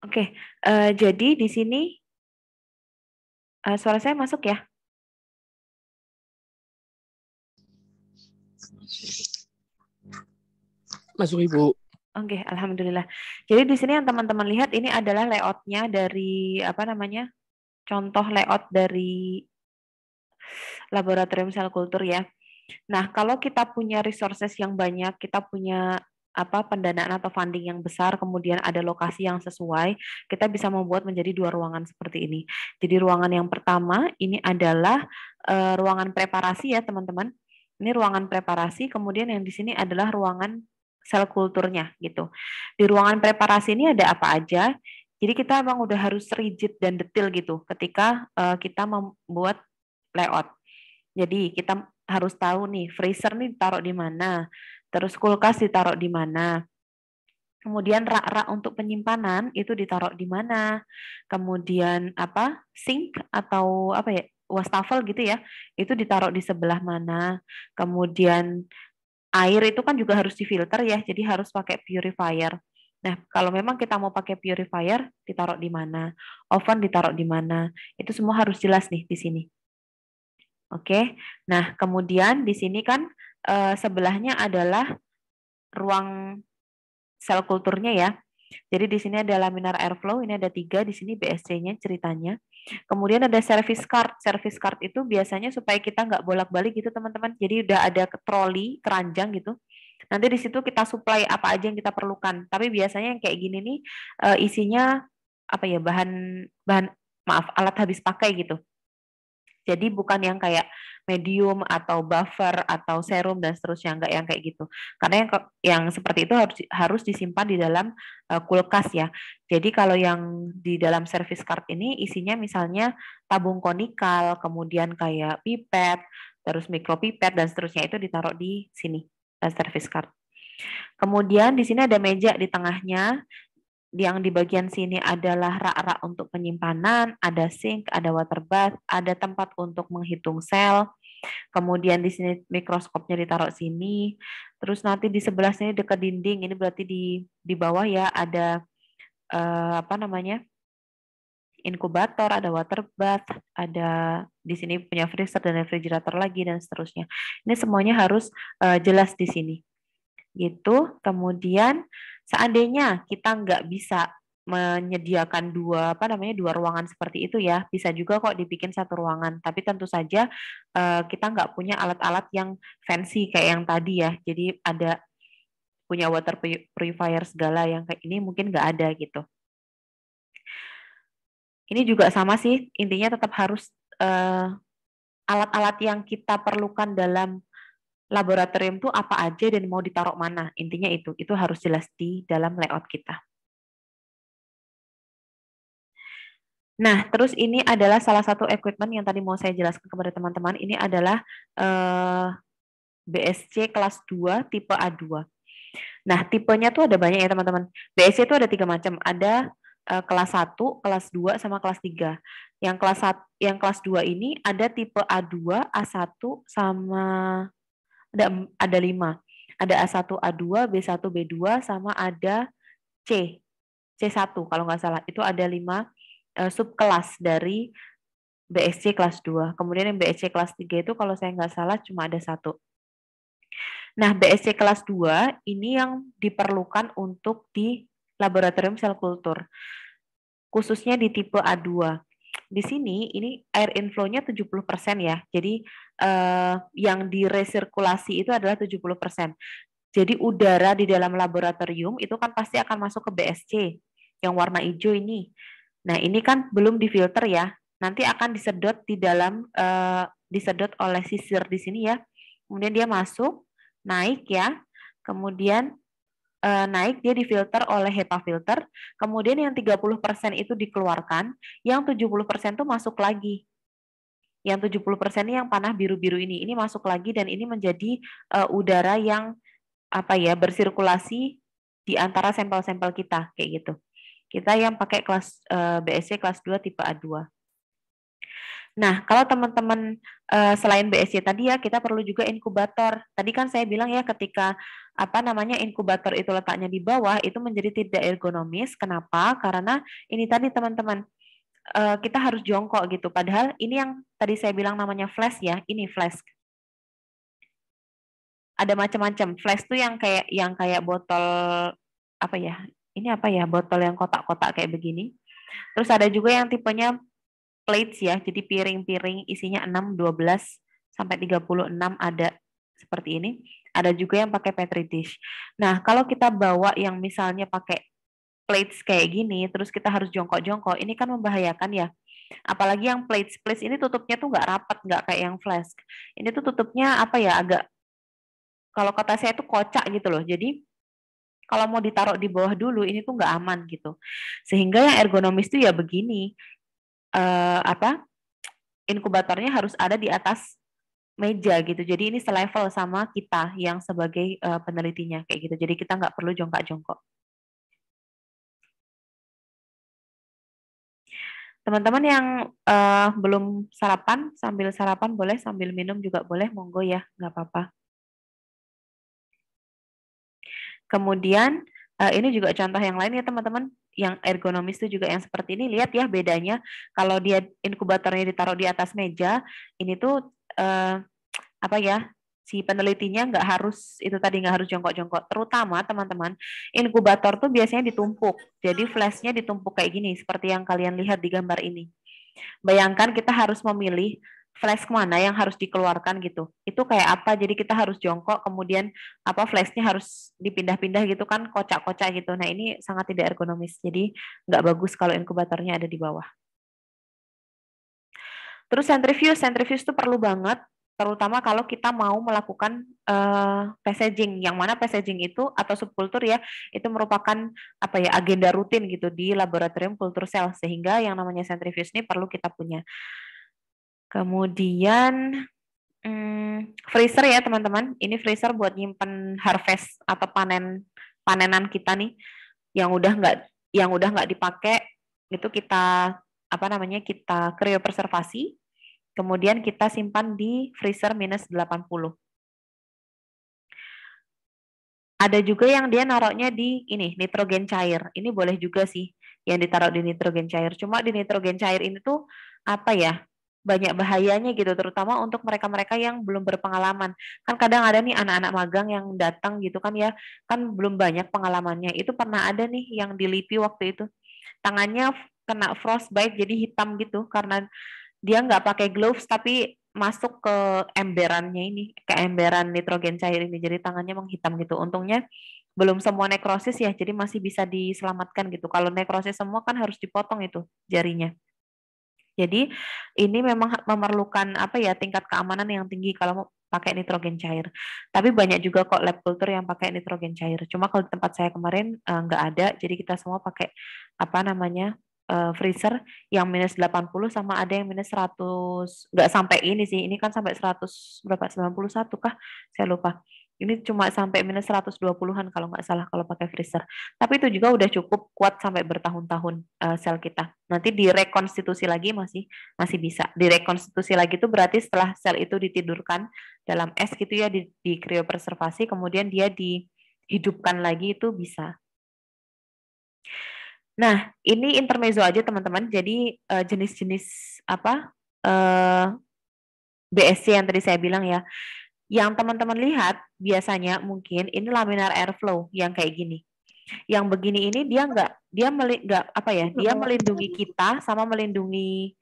Oke, jadi di sini suara saya masuk ya? Masuk Ibu. Oke, alhamdulillah. Jadi di sini yang teman-teman lihat ini adalah layoutnya dari apa namanya? Contoh layout dari laboratorium sel kultur ya. Nah, kalau kita punya resources yang banyak, kita punya apa pendanaan atau funding yang besar, kemudian ada lokasi yang sesuai, kita bisa membuat menjadi 2 ruangan seperti ini. Jadi ruangan yang pertama ini adalah ruangan preparasi ya teman-teman. Ini ruangan preparasi, kemudian yang di sini adalah ruangan sel kulturnya gitu. Di ruangan preparasi ini ada apa aja? Jadi kita memang udah harus rigid dan detail gitu ketika kita membuat layout. Jadi kita harus tahu nih freezer nih ditaruh di mana, terus kulkas ditaruh di mana, kemudian rak-rak untuk penyimpanan itu ditaruh di mana, kemudian apa sink atau apa ya wastafel gitu ya, itu ditaruh di sebelah mana, kemudian air itu kan juga harus difilter ya, jadi harus pakai purifier. Nah, kalau memang kita mau pakai purifier, ditaruh di mana, oven ditaruh di mana, itu semua harus jelas nih di sini. Oke, nah kemudian di sini kan sebelahnya adalah ruang sel kulturnya ya. Jadi di sini ada laminar airflow, ini ada 3, di sini BSC-nya ceritanya. Kemudian ada service card. Service card itu biasanya supaya kita nggak bolak-balik gitu teman-teman. Jadi udah ada troli, keranjang gitu. Nanti di situ kita supply apa aja yang kita perlukan. Tapi biasanya yang kayak gini nih isinya apa ya bahan maaf alat habis pakai gitu. Jadi bukan yang kayak medium atau buffer atau serum dan seterusnya, enggak yang kayak gitu. Karena yang seperti itu harus disimpan di dalam kulkas ya. Jadi kalau yang di dalam service card ini isinya misalnya tabung konikal, kemudian kayak pipet, terus mikropipet dan seterusnya itu ditaruh di sini. service card. Kemudian di sini ada meja di tengahnya, yang di bagian sini adalah rak-rak untuk penyimpanan, ada sink, ada water bath, ada tempat untuk menghitung sel. Kemudian di sini mikroskopnya ditaruh sini. Terus nanti di sebelah sini dekat dinding, ini berarti di bawah ya ada apa namanya? Inkubator, ada water bath, ada di sini punya freezer dan refrigerator lagi dan seterusnya. Ini semuanya harus jelas di sini. Gitu. Kemudian seandainya kita nggak bisa menyediakan dua ruangan seperti itu ya, bisa juga kok dibikin satu ruangan. Tapi tentu saja kita nggak punya alat-alat yang fancy kayak yang tadi ya. Jadi ada punya water purifier segala yang kayak ini mungkin nggak ada gitu. Ini juga sama sih, intinya tetap harus alat-alat yang kita perlukan dalam laboratorium itu apa aja dan mau ditaruh mana. Intinya itu harus jelas di dalam layout kita. Nah, terus ini adalah salah satu equipment yang tadi mau saya jelaskan kepada teman-teman. Ini adalah BSC kelas 2 tipe A2. Nah, tipenya tuh ada banyak ya teman-teman. BSC itu ada 3 macam. Ada kelas 1, kelas 2, sama kelas 3. Yang kelas 2 ini ada tipe A2, A1, sama ada 5. Ada A1, A2, B1, B2, sama ada C1 kalau nggak salah. Itu ada 5 subkelas dari BSC kelas 2. Kemudian yang BSC kelas 3 itu kalau saya nggak salah cuma ada 1. Nah, BSC kelas 2 ini yang diperlukan untuk di laboratorium sel kultur. Khususnya di tipe A2. Di sini ini air inflow-nya 70% ya. Jadi yang diresirkulasi itu adalah 70%. Jadi udara di dalam laboratorium itu kan pasti akan masuk ke BSC yang warna hijau ini. Nah, ini kan belum difilter ya. Nanti akan disedot di dalam disedot oleh sisir di sini ya. Kemudian dia masuk, naik ya. Kemudian naik dia difilter oleh HEPA filter. Kemudian yang 30% itu dikeluarkan, yang 70% itu masuk lagi. Yang 70% ini yang panah biru-biru ini masuk lagi dan ini menjadi udara yang bersirkulasi di antara sampel-sampel kita kayak gitu. Kita yang pakai kelas BSC kelas 2 tipe A2. Nah, kalau teman-teman selain BSC tadi ya, kita perlu juga inkubator. Tadi kan saya bilang ya ketika inkubator itu letaknya di bawah itu menjadi tidak ergonomis. Kenapa? Karena ini tadi teman-teman kita harus jongkok gitu. Padahal ini yang tadi saya bilang namanya flask ya, ini flask. Ada macam-macam. Flask tuh yang kayak botol botol yang kotak-kotak kayak begini. Terus ada juga yang tipenya plates ya, jadi piring-piring isinya 6, 12 sampai 36 ada seperti ini. Ada juga yang pakai petri dish. Nah, kalau kita bawa yang misalnya pakai plates kayak gini, terus kita harus jongkok-jongkok, ini kan membahayakan ya. Apalagi yang plates ini tutupnya tuh nggak rapat, nggak kayak yang flask. Ini tuh tutupnya agak, kalau kata saya tuh kocak gitu loh. Jadi kalau mau ditaruh di bawah dulu, ini tuh nggak aman gitu. Sehingga yang ergonomis tuh ya begini, inkubatornya harus ada di atas meja gitu. Jadi ini selevel sama kita yang sebagai penelitinya kayak gitu. Jadi kita nggak perlu jongkak-jongkok. Teman-teman yang belum sarapan, sambil sarapan boleh, sambil minum juga boleh, monggo ya, nggak apa-apa. Kemudian ini juga contoh yang lain ya teman-teman, yang ergonomis itu juga yang seperti ini. Lihat ya bedanya, kalau dia inkubatornya ditaruh di atas meja, ini tuh si penelitinya nggak harus jongkok-jongkok. Terutama teman-teman, inkubator tuh biasanya ditumpuk. Jadi flashnya ditumpuk kayak gini, seperti yang kalian lihat di gambar ini. Bayangkan kita harus memilih flash mana yang harus dikeluarkan gitu. Itu kayak apa? Jadi kita harus jongkok, kemudian flashnya harus dipindah-pindah gitu kan, kocak-kocak gitu. Nah ini sangat tidak ergonomis. Jadi nggak bagus kalau inkubatornya ada di bawah. Terus centrifuge itu perlu banget, terutama kalau kita mau melakukan passaging, yang mana passaging itu atau subkultur ya, itu merupakan agenda rutin gitu di laboratorium kultur sel, sehingga yang namanya centrifuge ini perlu kita punya. Kemudian Freezer ya teman-teman. Ini freezer buat nyimpen harvest atau panenan kita nih yang udah nggak dipakai itu kita apa namanya kita kriopreservasi, kemudian kita simpan di freezer minus 80. Ada juga yang dia naruhnya di ini nitrogen cair. Ini boleh juga sih yang ditaruh di nitrogen cair. Cuma di nitrogen cair ini tuh apa ya? Banyak bahayanya gitu, terutama untuk mereka-mereka yang belum berpengalaman. Kan kadang ada nih anak-anak magang yang datang gitu kan ya, kan belum banyak pengalamannya. Itu pernah ada nih yang di LIPI waktu itu. Tangannya kena frostbite jadi hitam gitu karena dia nggak pakai gloves tapi masuk ke emberannya ini, ke emberan nitrogen cair ini. Jadi tangannya menghitam gitu. Untungnya belum semua nekrosis ya, jadi masih bisa diselamatkan gitu. Kalau nekrosis semua kan harus dipotong itu jarinya. Jadi ini memang memerlukan apa ya tingkat keamanan yang tinggi kalau mau pakai nitrogen cair. Tapi banyak juga kok lab culture yang pakai nitrogen cair. Cuma kalau di tempat saya kemarin nggak ada, jadi kita semua pakai apa namanya freezer yang minus 80 sama ada yang minus 100. Nggak sampai ini sih, ini kan sampai 100 berapa 91 kah? Saya lupa. Ini cuma sampai minus 120-an kalau nggak salah kalau pakai freezer. Tapi itu juga udah cukup kuat sampai bertahun-tahun sel kita. Nanti direkonstitusi lagi masih masih bisa. Direkonstitusi lagi itu berarti setelah sel itu ditidurkan dalam es gitu ya di kriopreservasi, kemudian dia dihidupkan lagi itu bisa. Nah, ini intermezzo aja teman-teman. Jadi jenis-jenis apa BSC yang tadi saya bilang ya. Yang teman-teman lihat biasanya mungkin ini laminar airflow yang kayak gini. Yang begini ini dia nggak apa ya? Dia melindungi kita sama melindungi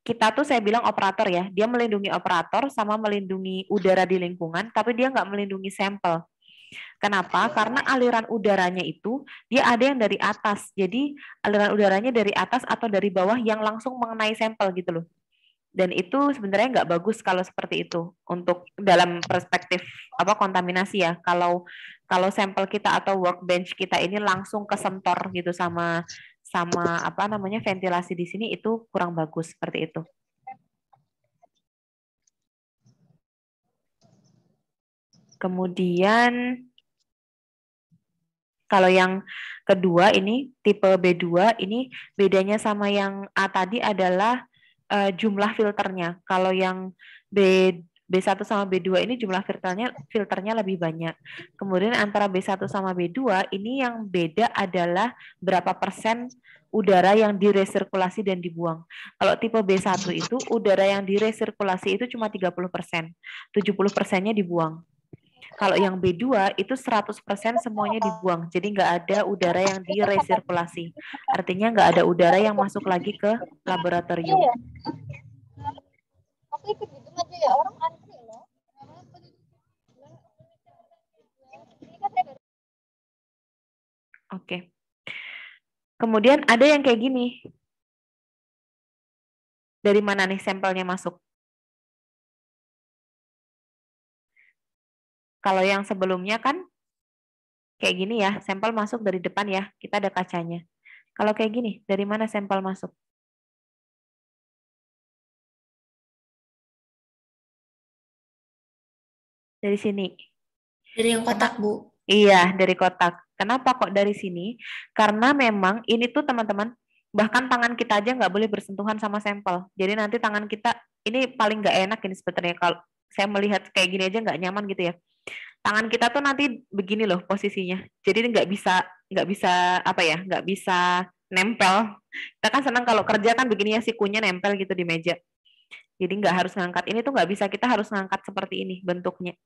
kita tuh saya bilang operator ya. Dia melindungi operator sama melindungi udara di lingkungan, tapi dia nggak melindungi sampel. Kenapa? Karena aliran udaranya itu dia ada yang dari atas. Jadi aliran udaranya dari atas atau dari bawah yang langsung mengenai sampel gitu loh. Dan itu sebenarnya nggak bagus kalau seperti itu untuk dalam perspektif apa kontaminasi ya. Kalau sampel kita atau workbench kita ini langsung kesentor gitu sama sama apa namanya ventilasi di sini itu kurang bagus seperti itu. Kemudian kalau yang kedua ini tipe B2 ini bedanya sama yang A tadi adalah jumlah filternya. Kalau yang B1 sama B2 ini jumlah filternya lebih banyak. Kemudian antara B1 sama B2 ini yang beda adalah berapa persen udara yang diresirkulasi dan dibuang. Kalau tipe B1 itu udara yang diresirkulasi itu cuma 30%. 70%-nya dibuang. Kalau yang B2 itu 100% semuanya dibuang. Jadi nggak ada udara yang diresirkulasi. Artinya nggak ada udara yang masuk lagi ke laboratorium. Oke. Kemudian ada yang kayak gini. Dari mana nih sampelnya masuk? Kalau yang sebelumnya kan kayak gini ya, sampel masuk dari depan ya, kita ada kacanya. Kalau kayak gini, dari mana sampel masuk? Dari sini. Dari yang kotak, Bu. Iya, dari kotak. Kenapa kok dari sini? Karena memang ini tuh teman-teman, bahkan tangan kita aja nggak boleh bersentuhan sama sampel. Jadi nanti tangan kita, ini paling nggak enak ini sebetulnya. Kalau saya melihat kayak gini aja nggak nyaman gitu ya. Tangan kita tuh nanti begini loh posisinya. Jadi nggak bisa apa ya, nggak bisa nempel. Kita kan senang kalau kerja kan begini ya sikunya nempel gitu di meja. Jadi nggak harus ngangkat. Ini tuh nggak bisa, kita harus ngangkat seperti ini bentuknya.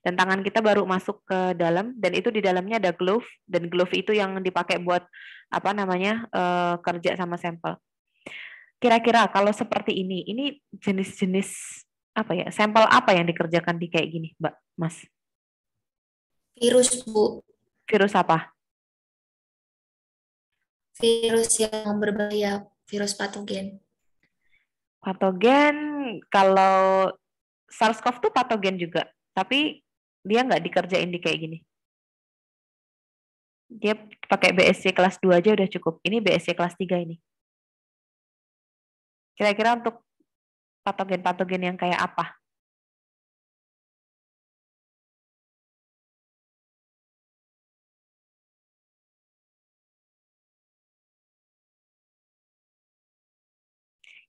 Dan tangan kita baru masuk ke dalam, dan itu di dalamnya ada glove, dan glove itu yang dipakai buat apa namanya kerja sama sampel. Kira-kira kalau seperti ini jenis-jenis apa ya, sampel apa yang dikerjakan di kayak gini, Mbak, Mas? Virus, Bu. Virus apa? Virus yang berbahaya, virus patogen. Patogen, kalau SARS-CoV tuh patogen juga, tapi dia nggak dikerjain di kayak gini. Dia pakai BSC kelas 2 aja udah cukup. Ini BSC kelas 3 ini. Kira-kira untuk Patogen-patogen yang kayak apa?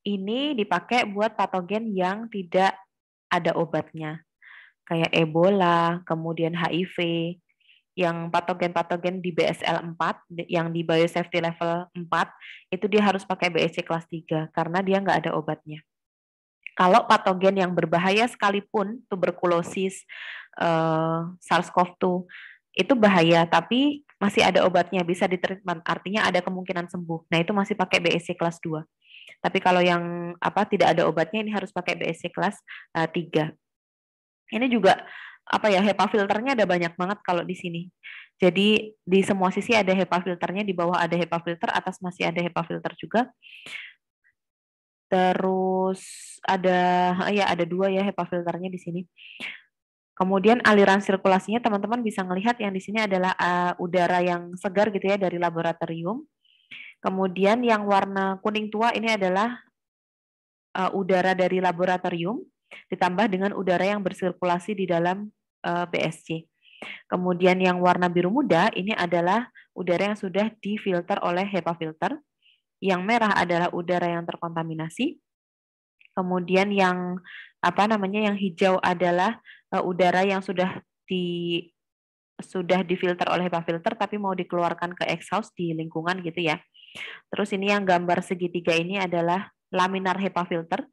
Ini dipakai buat patogen yang tidak ada obatnya. Kayak Ebola, kemudian HIV, yang patogen-patogen di BSL 4, yang di biosafety level 4, itu dia harus pakai BSC kelas 3, karena dia nggak ada obatnya. Kalau patogen yang berbahaya sekalipun, tuberkulosis, SARS-CoV-2, itu bahaya, tapi masih ada obatnya, bisa ditreatment, artinya ada kemungkinan sembuh. Nah, itu masih pakai BSC kelas 2. Tapi kalau yang tidak ada obatnya, ini harus pakai BSC kelas 3. Ini juga HEPA filternya ada banyak banget kalau di sini. Jadi di semua sisi ada HEPA filternya, di bawah ada HEPA filter, atas masih ada HEPA filter juga. Terus ada 2 ya HEPA filternya di sini. Kemudian aliran sirkulasinya teman-teman bisa melihat yang di sini adalah udara yang segar gitu ya dari laboratorium. Kemudian yang warna kuning tua ini adalah udara dari laboratorium ditambah dengan udara yang bersirkulasi di dalam BSC. Kemudian yang warna biru muda ini adalah udara yang sudah difilter oleh HEPA filter. Yang merah adalah udara yang terkontaminasi. Kemudian yang yang hijau adalah udara yang sudah difilter oleh HEPA filter tapi mau dikeluarkan ke exhaust di lingkungan gitu ya. Terus ini yang gambar segitiga ini adalah laminar HEPA filter.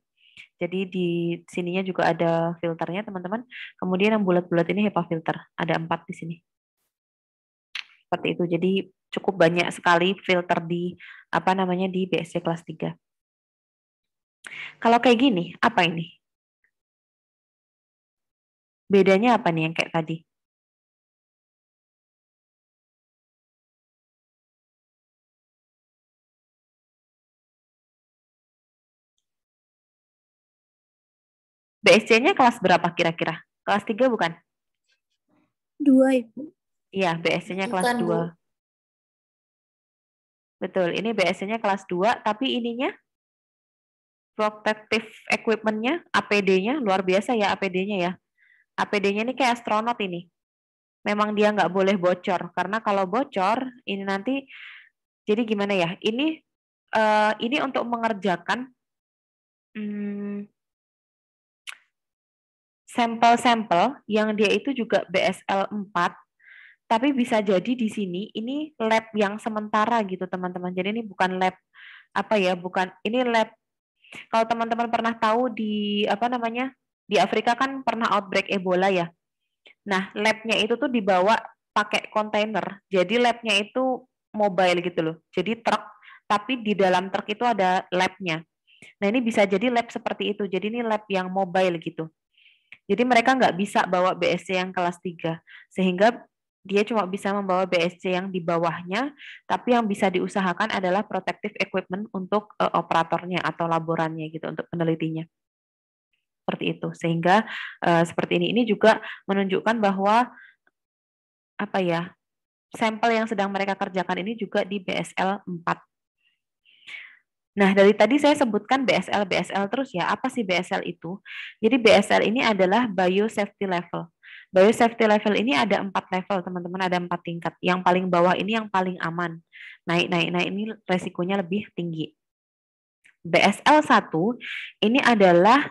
Jadi di sininya juga ada filternya teman-teman. Kemudian yang bulat-bulat ini HEPA filter. Ada 4 di sini. Seperti itu. Jadi cukup banyak sekali filter di di BSC kelas 3. Kalau kayak gini, apa ini? Bedanya apa nih yang kayak tadi? BSC-nya kelas berapa kira-kira? Kelas 3 bukan? 2, Ibu. Iya, BSC-nya kelas Bukan, 2. Bu. Betul, ini BSC-nya kelas 2, tapi ininya protective equipment-nya, APD-nya, luar biasa ya APD-nya ya. APD-nya ini kayak astronot ini. Memang dia nggak boleh bocor, karena kalau bocor, ini nanti, jadi gimana ya, ini untuk mengerjakan sampel-sampel yang dia itu juga BSL 4, tapi bisa jadi di sini ini lab yang sementara gitu teman-teman. Jadi ini bukan lab bukan ini lab. Kalau teman-teman pernah tahu di di Afrika kan pernah outbreak Ebola ya. Nah, labnya itu tuh dibawa pakai kontainer. Jadi labnya itu mobile gitu loh. Jadi truk, tapi di dalam truk itu ada labnya. Nah, ini bisa jadi lab seperti itu. Jadi ini lab yang mobile gitu. Jadi mereka nggak bisa bawa BSC yang kelas 3, sehingga dia cuma bisa membawa BSC yang di bawahnya, tapi yang bisa diusahakan adalah protective equipment untuk operatornya atau laborannya gitu, untuk penelitinya. Seperti itu. Sehingga seperti ini juga menunjukkan bahwa sampel yang sedang mereka kerjakan ini juga di BSL 4. Nah, dari tadi saya sebutkan BSL terus ya. Apa sih BSL itu? Jadi BSL ini adalah biosafety level. Biosafety level ini ada 4 level, teman-teman, ada 4 tingkat. Yang paling bawah ini yang paling aman. Naik ini resikonya lebih tinggi. BSL 1 ini adalah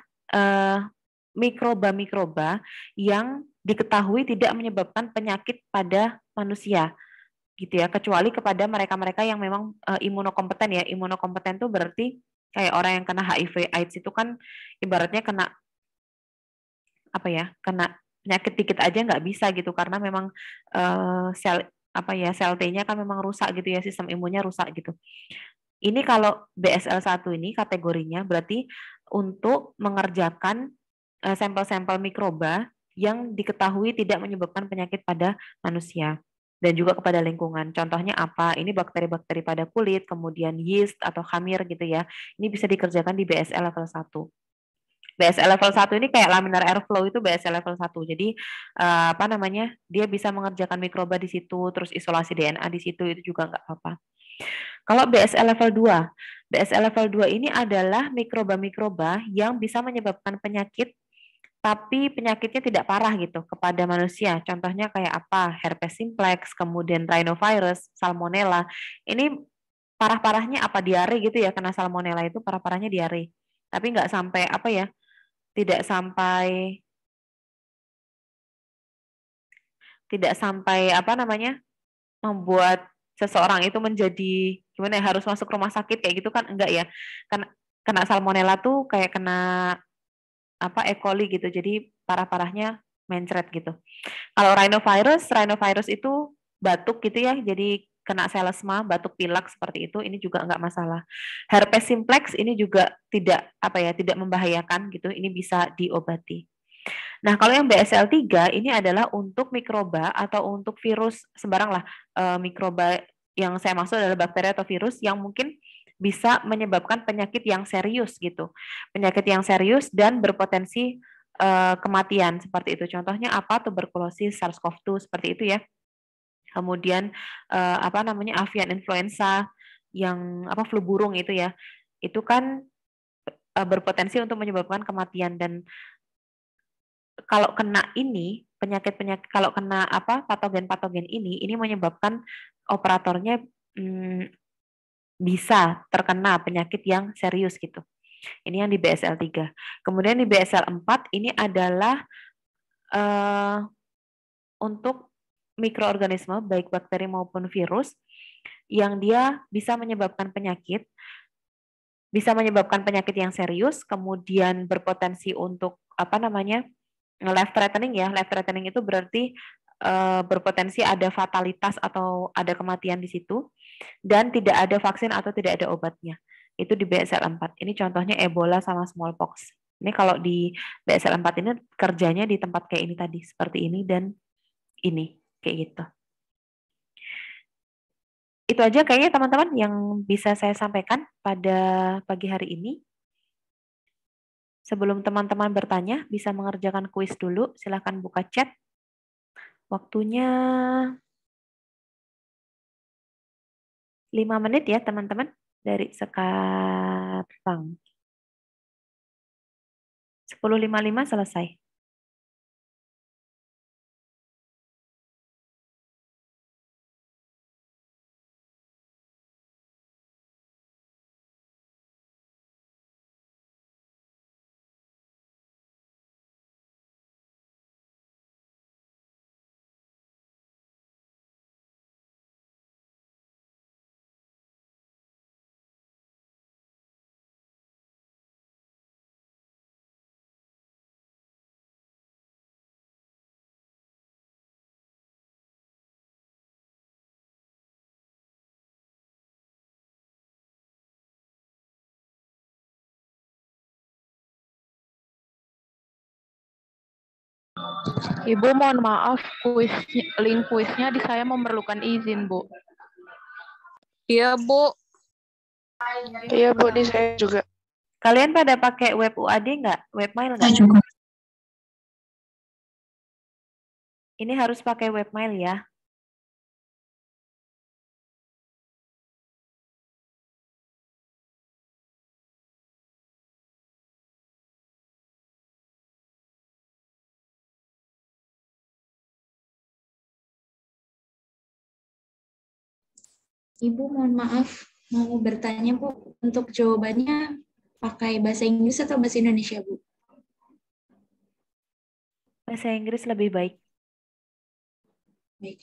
mikroba-mikroba yang diketahui tidak menyebabkan penyakit pada manusia gitu ya, kecuali kepada mereka-mereka yang memang imunokompeten ya. Imunokompeten itu berarti kayak orang yang kena HIV AIDS itu kan ibaratnya kena kena penyakit dikit aja nggak bisa gitu, karena memang sel sel T-nya kan memang rusak gitu ya, sistem imunnya rusak gitu. Ini kalau BSL 1 ini kategorinya berarti untuk mengerjakan sampel-sampel mikroba yang diketahui tidak menyebabkan penyakit pada manusia dan juga kepada lingkungan. Contohnya apa? Ini bakteri-bakteri pada kulit, kemudian yeast atau khamir gitu ya. Ini bisa dikerjakan di BSL level 1. BSL level 1 ini kayak laminar airflow, itu BSL level 1. Jadi dia bisa mengerjakan mikroba di situ, terus isolasi DNA di situ, itu juga nggak apa-apa. Kalau BSL level 2, BSL level 2 ini adalah mikroba-mikroba yang bisa menyebabkan penyakit, tapi penyakitnya tidak parah gitu kepada manusia. Contohnya kayak apa? Herpes simplex, kemudian rhinovirus, salmonella. Ini parah-parahnya apa diare gitu ya, kena salmonella itu parah-parahnya diare. Tapi nggak sampai apa ya, tidak sampai apa namanya, membuat seseorang itu menjadi gimana ya, harus masuk rumah sakit kayak gitu kan enggak ya. Karena kena salmonella tuh kayak kena apa E. coli gitu. Jadi parah-parahnya mencret gitu. Kalau rhinovirus itu batuk gitu ya. Jadi kena selesma, batuk pilek seperti itu, ini juga enggak masalah. Herpes simplex ini juga tidak apa ya, tidak membahayakan gitu. Ini bisa diobati. Nah, kalau yang BSL-3 ini adalah untuk mikroba atau untuk virus sembarang lah. Mikroba yang saya maksud adalah bakteri atau virus yang mungkin bisa menyebabkan penyakit yang serius gitu. Penyakit yang serius dan berpotensi kematian seperti itu. Contohnya apa? Tuberkulosis, SARS-CoV-2 seperti itu ya. Kemudian apa namanya, avian influenza yang apa, flu burung itu ya. Itu kan berpotensi untuk menyebabkan kematian. Dan kalau kena ini penyakit-penyakit, kalau kena apa, patogen-patogen ini menyebabkan operatornya bisa terkena penyakit yang serius gitu. Ini yang di BSL-3. Kemudian di BSL-4 ini adalah untuk mikroorganisme baik bakteri maupun virus yang dia bisa menyebabkan penyakit yang serius, kemudian berpotensi untuk apa namanya, life threatening ya. Life threatening itu berarti berpotensi ada fatalitas atau ada kematian di situ, dan tidak ada vaksin atau tidak ada obatnya. Itu di BSL-4. Ini contohnya Ebola sama smallpox. Ini kalau di BSL-4 ini kerjanya di tempat kayak ini tadi, seperti ini dan ini, kayak gitu. Itu aja kayaknya teman-teman yang bisa saya sampaikan pada pagi hari ini. Sebelum teman-teman bertanya, bisa mengerjakan kuis dulu. Silahkan buka chat. Waktunya 5 menit ya teman-teman dari sekarang. 10.55 selesai. Ibu, mohon maaf, link kuisnya di saya memerlukan izin, Bu. Iya, Bu. Iya, Bu, di saya juga. Kalian pada pakai web UAD nggak? Webmail nggak? Ini harus pakai webmail ya. Ibu, mohon maaf, mau bertanya, Bu. Untuk jawabannya pakai bahasa Inggris atau bahasa Indonesia, Bu? Bahasa Inggris lebih baik. Baik.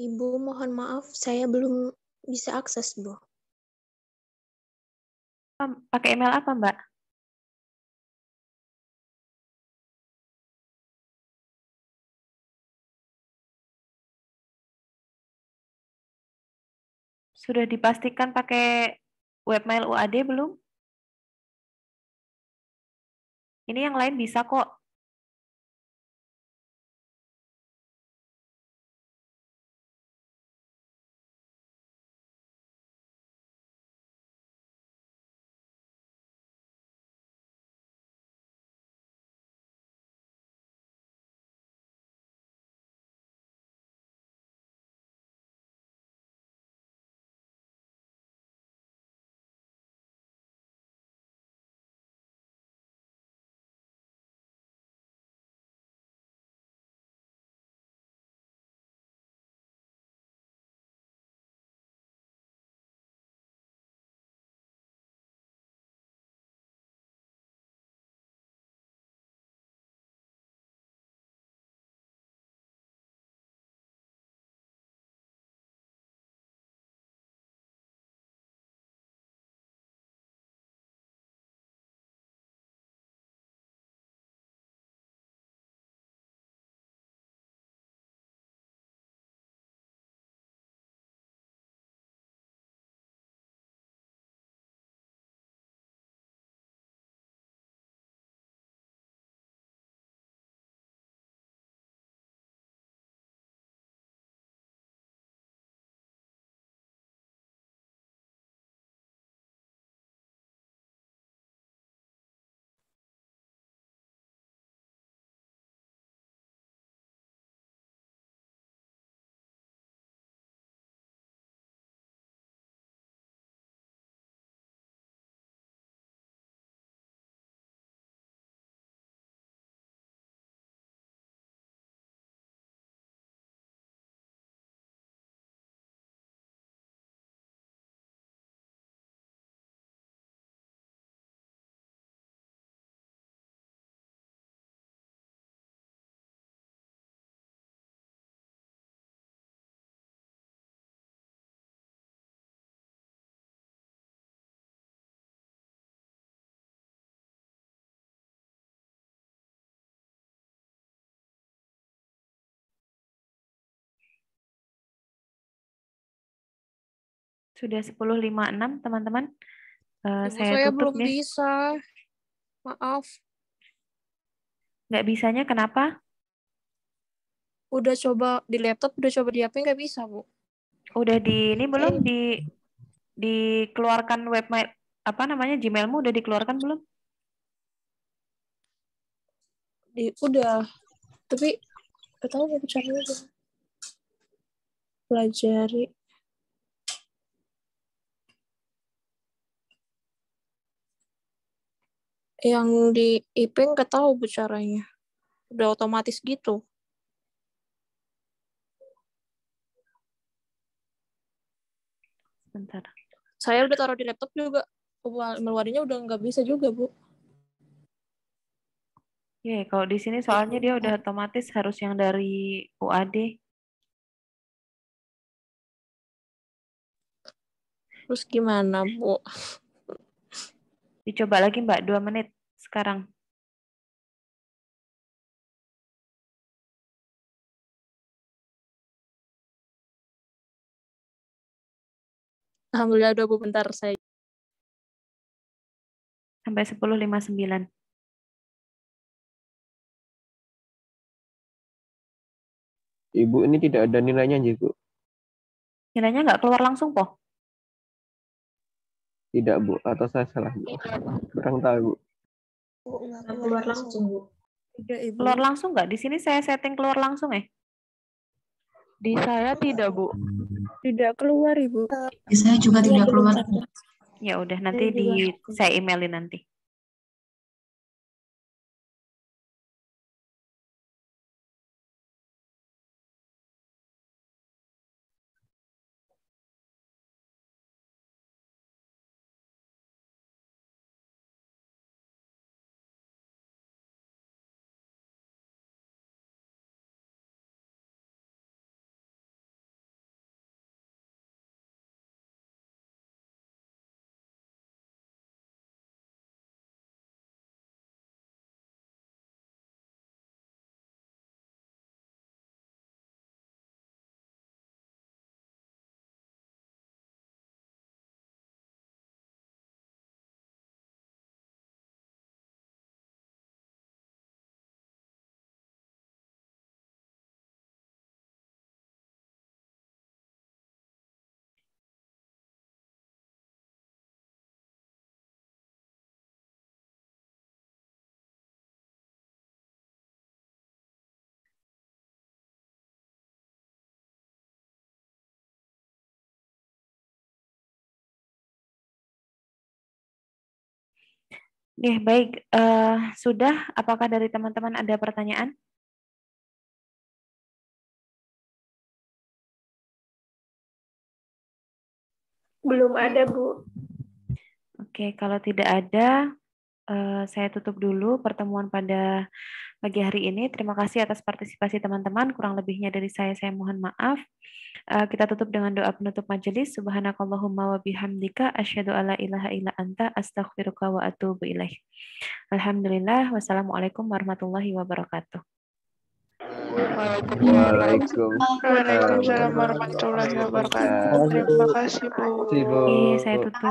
Ibu, mohon maaf, saya belum bisa akses, Bu. Pakai email apa, Mbak? Sudah dipastikan pakai webmail UAD belum? Ini yang lain bisa kok. Sudah 10.56, teman-teman. Ibu Saya saya tutup belum ya. bisa. Maaf. Nggak bisanya kenapa? Udah coba di laptop, udah coba di HP nggak bisa, Bu. Udah ini belum dikeluarkan webmail apa namanya Gmailmu udah dikeluarkan belum? Udah. Tapi nggak tahu mau caranya gimana. Pelajari. Yang di IP nggak tahu Bu caranya. Udah otomatis gitu. Bentar. Saya udah taruh di laptop juga. Meluarinya udah nggak bisa juga, Bu. Ya, kalau di sini soalnya dia udah otomatis harus yang dari UAD. Terus gimana, Bu? Dicoba lagi Mbak, 2 menit sekarang. Alhamdulillah udah, Bu, bentar saya. Sampai 10.59. Ibu ini tidak ada nilainya, Bu. Nilainya nggak keluar langsung, Po? Tidak, Bu. Atau saya salah, Bu. Kurang tahu, Bu. Keluar langsung, Bu. Tidak, Ibu. Keluar langsung nggak? Di sini saya setting keluar langsung ya? Di saya tidak, Bu. Tidak keluar, Ibu. Saya juga tidak keluar. Ya udah, nanti saya emailin nanti. Nih, baik. Sudah, apakah dari teman-teman ada pertanyaan? Belum ada, Bu. Oke, kalau tidak ada, saya tutup dulu pertemuan pada pagi hari ini. Terima kasih atas partisipasi teman-teman. Kurang lebihnya dari saya mohon maaf. Kita tutup dengan doa penutup majelis. Subhanakallahumma wa bihamdika asyhadu alla ilaha illa anta astaghfiruka wa atubu ilaih. Alhamdulillah. Wassalamualaikum warahmatullahi wabarakatuh. Waalaikumsalam warahmatullahi wabarakatuh. Terima kasih, Bu. Saya tutup.